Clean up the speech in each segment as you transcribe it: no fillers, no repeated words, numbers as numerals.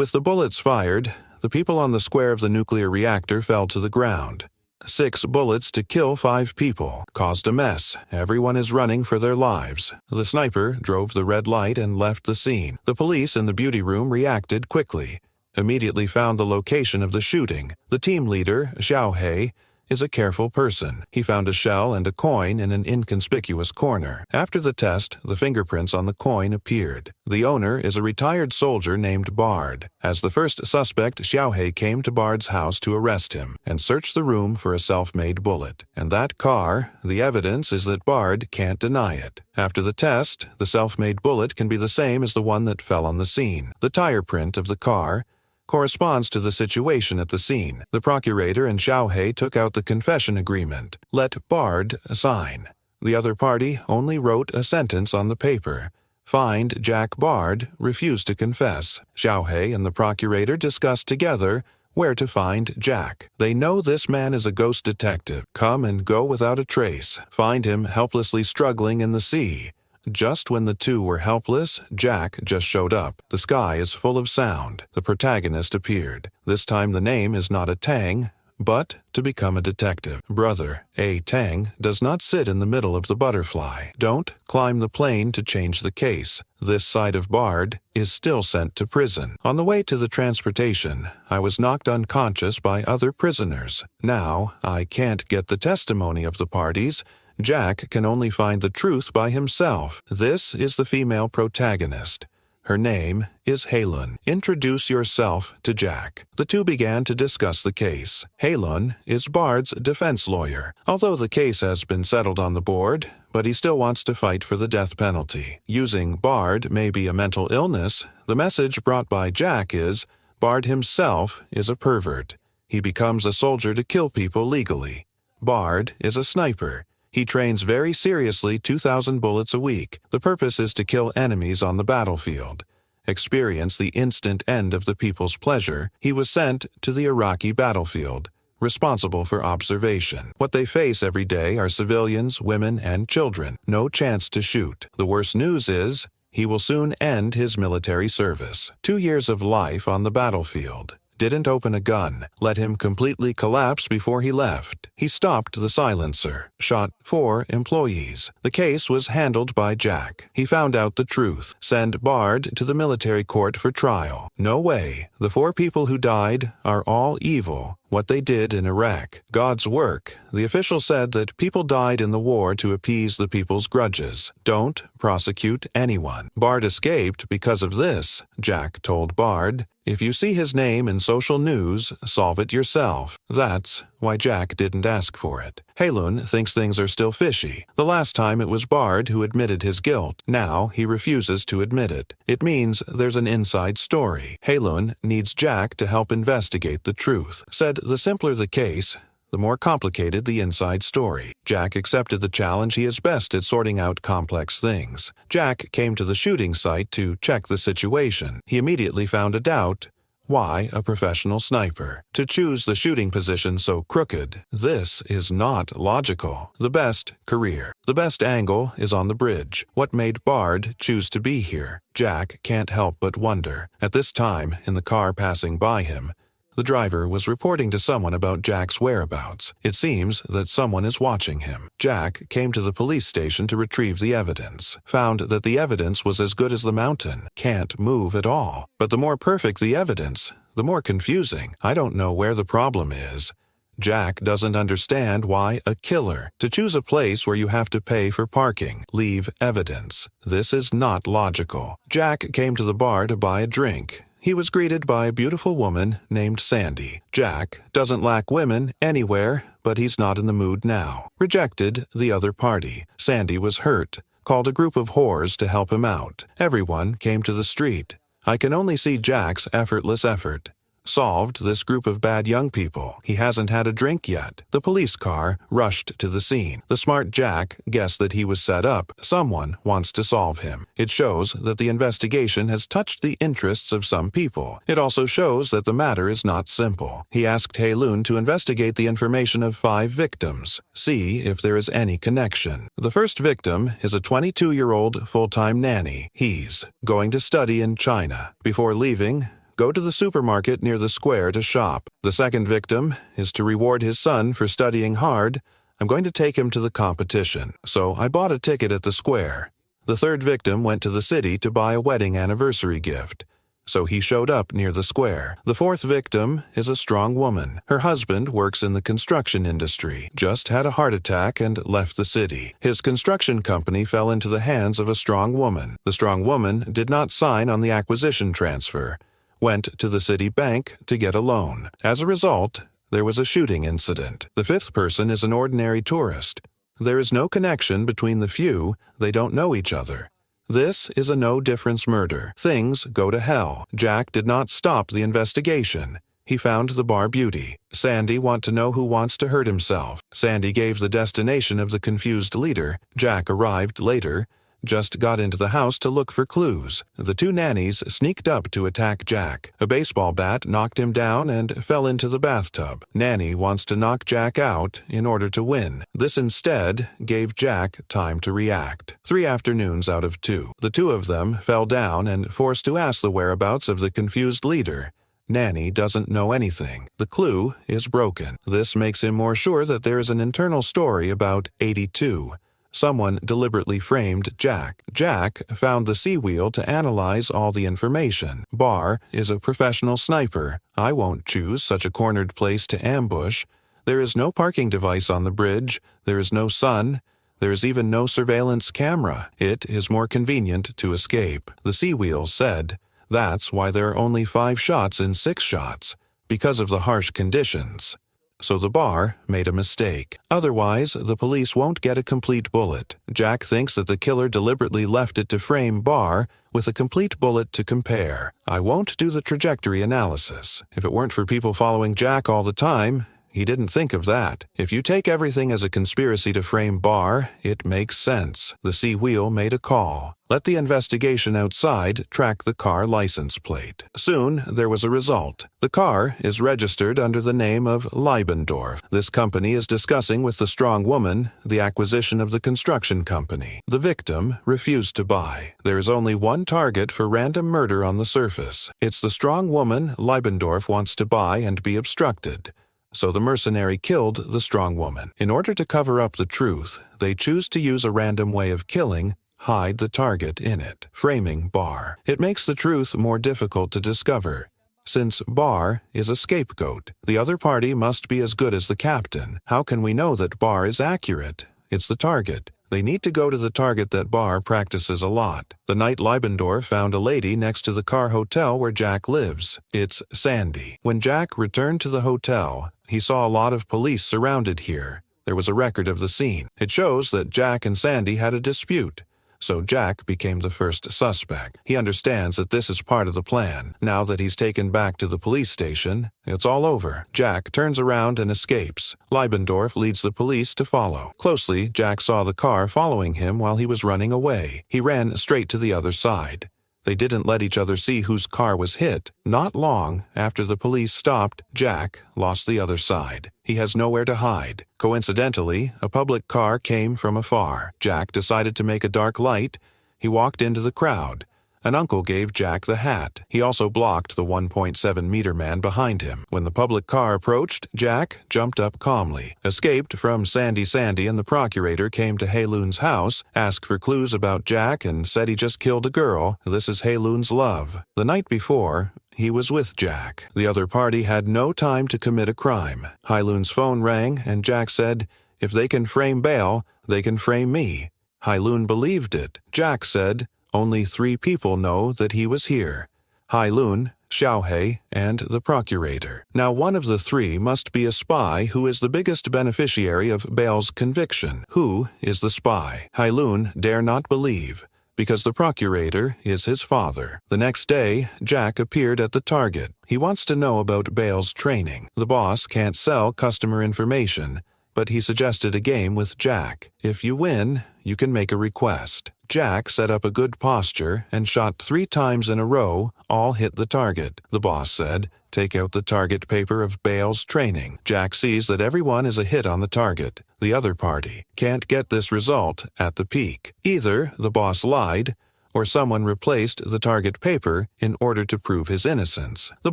With the bullets fired, the people on the square of the nuclear reactor fell to the ground. 6 bullets to kill 5 people. Caused a mess. Everyone is running for their lives. The sniper drove the red light and left the scene. The police in the beauty room reacted quickly. Immediately found the location of the shooting. The team leader, Xiaohei, is a careful person. He found a shell and a coin in an inconspicuous corner. After the test, the fingerprints on the coin appeared. The owner is a retired soldier named Bard. As the first suspect, Xiaohei came to Bard's house to arrest him and search the room for a self-made bullet. And that car, the evidence is that Bard can't deny it. After the test, the self-made bullet can be the same as the one that fell on the scene. The tire print of the car corresponds to the situation at the scene. The procurator and Xiaohei took out the confession agreement. Let Bard sign. The other party only wrote a sentence on the paper. Find Jack Bard refused to confess. Xiaohei and the procurator discussed together where to find Jack. They know this man is a ghost detective. Come and go without a trace. Find him helplessly struggling in the sea. Just when the two were helpless, Jack just showed up. The sky is full of sound. The protagonist appeared. This time the name is not a Tang, but to become a detective. Brother, A. Tang, does not sit in the middle of the butterfly. Don't climb the plane to change the case. This side of Bard is still sent to prison. On the way to the transportation, I was knocked unconscious by other prisoners. Now, I can't get the testimony of the parties. Jack can only find the truth by himself. This is the female protagonist. Her name is Heilun. Introduce yourself to Jack. The two began to discuss the case. Heilun is Bard's defense lawyer. Although the case has been settled on the board, but he still wants to fight for the death penalty. Using Bard may be a mental illness, the message brought by Jack is, Bard himself is a pervert. He becomes a soldier to kill people legally. Bard is a sniper. He trains very seriously 2,000 bullets a week. The purpose is to kill enemies on the battlefield. Experience the instant end of the people's pleasure. He was sent to the Iraqi battlefield, responsible for observation. What they face every day are civilians, women, and children. No chance to shoot. The worst news is, he will soon end his military service. 2 years of life on the battlefield. Didn't open a gun, let him completely collapse before he left. He stopped the silencer, shot 4 employees. The case was handled by Jack. He found out the truth. Send Bard to the military court for trial. No way. The 4 people who died are all evil. What they did in Iraq. God's work. The official said that people died in the war to appease the people's grudges. Don't prosecute anyone. Bard escaped because of this. Jack told Bard, if you see his name in social news, solve it yourself. That's why Jack didn't ask for it. Heilun thinks things are still fishy. The last time it was Bard who admitted his guilt. Now he refuses to admit it. It means there's an inside story. Heilun needs Jack to help investigate the truth. Said the simpler the case, the more complicated the inside story. Jack accepted the challenge. He is best at sorting out complex things. Jack came to the shooting site to check the situation. He immediately found a doubt. Why a professional sniper? To choose the shooting position so crooked, this is not logical. The best career. The best angle is on the bridge. What made Bard choose to be here? Jack can't help but wonder. At this time, in the car passing by him, the driver was reporting to someone about Jack's whereabouts. It seems that someone is watching him. Jack came to the police station to retrieve the evidence. Found that the evidence was as good as the mountain. Can't move at all. But the more perfect the evidence, the more confusing. I don't know where the problem is. Jack doesn't understand why a killer. To choose a place where you have to pay for parking. Leave evidence. This is not logical. Jack came to the bar to buy a drink. He was greeted by a beautiful woman named Sandy. Jack doesn't lack women anywhere, but he's not in the mood now. Rejected the other party. Sandy was hurt. Called a group of whores to help him out. Everyone came to the street. I can only see Jack's effortless effort. Solved this group of bad young people. He hasn't had a drink yet. The police car rushed to the scene. The smart Jack guessed that he was set up. Someone wants to solve him. It shows that the investigation has touched the interests of some people. It also shows that the matter is not simple. He asked Heilun to investigate the information of 5 victims. See if there is any connection. The first victim is a 22-year-old full-time nanny. He's going to study in China. Before leaving, Go to the supermarket near the square to shop. The second victim is to reward his son for studying hard. I'm going to take him to the competition, so I bought a ticket at the square. The third victim went to the city to buy a wedding anniversary gift, so he showed up near the square. The fourth victim is a strong woman. Her husband works in the construction industry, just had a heart attack and left the city. His construction company fell into the hands of a strong woman. The strong woman did not sign on the acquisition transfer, went to the city bank to get a loan. As a result, there was a shooting incident. The fifth person is an ordinary tourist. There is no connection between the few, they don't know each other. This is a no-difference murder. Things go to hell. Jack did not stop the investigation. He found the bar beauty. Sandy want to know who wants to hurt himself. Sandy gave the destination of the confused leader. Jack arrived later, just got into the house to look for clues. The two nannies sneaked up to attack Jack. A baseball bat knocked him down and fell into the bathtub. Nanny wants to knock Jack out in order to win. This instead gave Jack time to react. 3 afternoons out of 2. The two of them fell down and forced to ask the whereabouts of the confused leader. Nanny doesn't know anything. The clue is broken. This makes him more sure that there is an internal story about 82. Someone deliberately framed Jack. Jack found the C-wheel to analyze all the information. Barr is a professional sniper. I won't choose such a cornered place to ambush. There is no parking device on the bridge. There is no sun. There is even no surveillance camera. It is more convenient to escape. The C-wheel said, that's why there are only 5 shots in 6 shots, because of the harsh conditions. So the bar made a mistake. Otherwise, the police won't get a complete bullet. Jack thinks that the killer deliberately left it to frame Barr with a complete bullet to compare. I won't do the trajectory analysis. If it weren't for people following Jack all the time, he didn't think of that. If you take everything as a conspiracy to frame Barr, it makes sense. The C-wheel made a call. Let the investigation outside track the car license plate. Soon, there was a result. The car is registered under the name of Leibendorf. This company is discussing with the strong woman the acquisition of the construction company. The victim refused to buy. There is only one target for random murder on the surface. It's the strong woman Leibendorf wants to buy and be obstructed. So the mercenary killed the strong woman. In order to cover up the truth, they choose to use a random way of killing, hide the target in it, framing Barr. It makes the truth more difficult to discover. Since Barr is a scapegoat, the other party must be as good as the captain. How can we know that Barr is accurate? It's the target. They need to go to the target that Barr practices a lot. The night Leibendorf found a lady next to the car hotel where Jack lives. It's Sandy. When Jack returned to the hotel, he saw a lot of police surrounded here. There was a record of the scene. It shows that Jack and Sandy had a dispute. So Jack became the first suspect. He understands that this is part of the plan. Now that he's taken back to the police station, it's all over. Jack turns around and escapes. Leibendorf leads the police to follow. Closely, Jack saw the car following him while he was running away. He ran straight to the other side. They didn't let each other see whose car was hit. Not long after the police stopped, Jack lost the other side. He has nowhere to hide. Coincidentally, a public car came from afar. Jack decided to make a dark light. He walked into the crowd. An uncle gave Jack the hat. He also blocked the 1.7-meter man behind him. When the public car approached, Jack jumped up calmly, escaped from Sandy and the procurator came to Heilun's house, asked for clues about Jack and said he just killed a girl. This is Heilun's love. The night before, he was with Jack. The other party had no time to commit a crime. Heilun's phone rang and Jack said, "If they can frame Bale, they can frame me." Heilun believed it. Jack said, "Only 3 people know that he was here. Heilun, Xiaohei, and the procurator. Now one of the 3 must be a spy who is the biggest beneficiary of Bale's conviction. Who is the spy?" Heilun dare not believe, because the procurator is his father. The next day, Jack appeared at the target. He wants to know about Bale's training. The boss can't sell customer information, but he suggested a game with Jack. If you win, you can make a request. Jack set up a good posture and shot 3 times in a row, all hit the target. The boss said, "Take out the target paper of Bale's training." Jack sees that everyone is a hit on the target. The other party can't get this result at the peak. Either the boss lied, or someone replaced the target paper in order to prove his innocence. The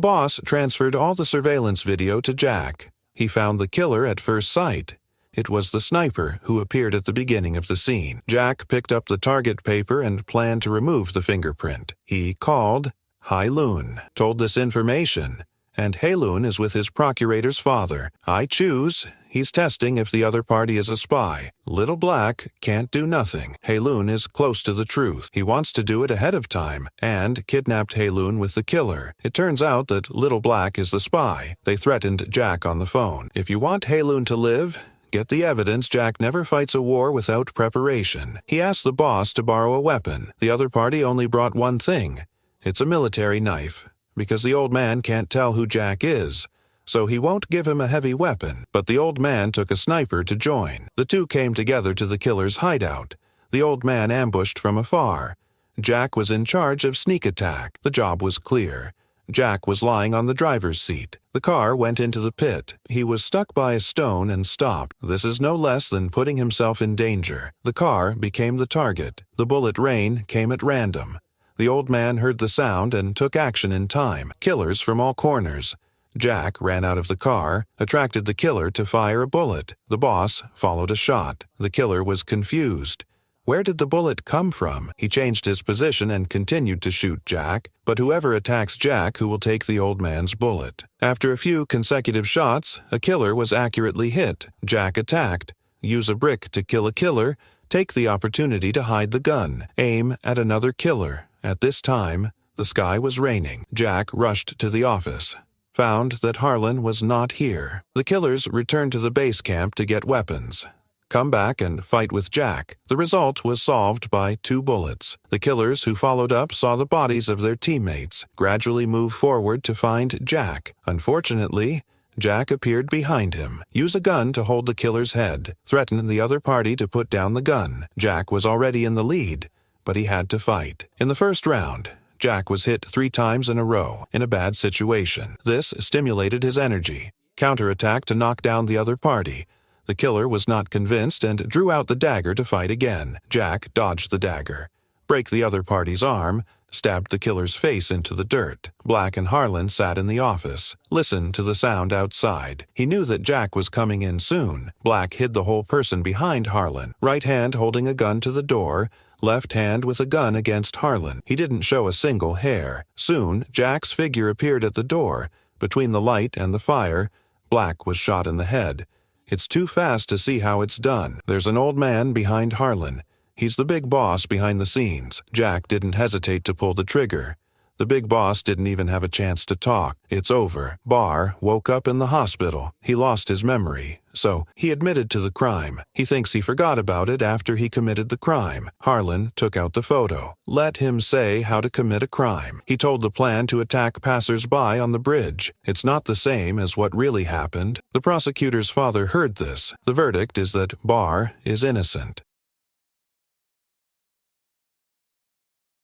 boss transferred all the surveillance video to Jack. He found the killer at first sight. It was the sniper who appeared at the beginning of the scene. Jack picked up the target paper and planned to remove the fingerprint. He called Hai-Lun, told this information, and Hai-Lun is with his procurator's father. I choose. He's testing if the other party is a spy. Little Black can't do nothing. Hai-Lun is close to the truth. He wants to do it ahead of time, and kidnapped Hai-Lun with the killer. It turns out that Little Black is the spy. They threatened Jack on the phone. If you want Hai-Lun to live, get the evidence. Jack never fights a war without preparation. He asked the boss to borrow a weapon. The other party only brought one thing. It's a military knife, because the old man can't tell who Jack is, so he won't give him a heavy weapon. But the old man took a sniper to join. The two came together to the killer's hideout. The old man ambushed from afar. Jack was in charge of sneak attack. The job was clear. Jack was lying on the driver's seat. The car went into the pit. He was stuck by a stone and stopped. This is no less than putting himself in danger. The car became the target. The bullet rain came at random. The old man heard the sound and took action in time. Killers from all corners. Jack ran out of the car, attracted the killer to fire a bullet. The boss followed a shot. The killer was confused. Where did the bullet come from? He changed his position and continued to shoot Jack, but whoever attacks Jack who will take the old man's bullet. After a few consecutive shots, a killer was accurately hit. Jack attacked. Use a brick to kill a killer. Take the opportunity to hide the gun. Aim at another killer. At this time, the sky was raining. Jack rushed to the office. Found that Harlan was not here. The killers returned to the base camp to get weapons. Come back and fight with Jack. The result was solved by 2 bullets. The killers who followed up saw the bodies of their teammates, gradually move forward to find Jack. Unfortunately, Jack appeared behind him. Use a gun to hold the killer's head. Threaten the other party to put down the gun. Jack was already in the lead, but he had to fight. In the first round, Jack was hit 3 times in a row, in a bad situation. This stimulated his energy. Counterattack to knock down the other party. The killer was not convinced and drew out the dagger to fight again. Jack dodged the dagger, break the other party's arm, stabbed the killer's face into the dirt. Black and Harlan sat in the office, listened to the sound outside. He knew that Jack was coming in soon. Black hid the whole person behind Harlan, right hand holding a gun to the door, left hand with a gun against Harlan. He didn't show a single hair. Soon, Jack's figure appeared at the door. Between the light and the fire, Black was shot in the head. It's too fast to see how it's done. There's an old man behind Harlan. He's the big boss behind the scenes. Jack didn't hesitate to pull the trigger. The big boss didn't even have a chance to talk. It's over. Barr woke up in the hospital. He lost his memory, so he admitted to the crime. He thinks he forgot about it after he committed the crime. Harlan took out the photo. Let him say how to commit a crime. He told the plan to attack passers-by on the bridge. It's not the same as what really happened. The prosecutor's father heard this. The verdict is that Barr is innocent.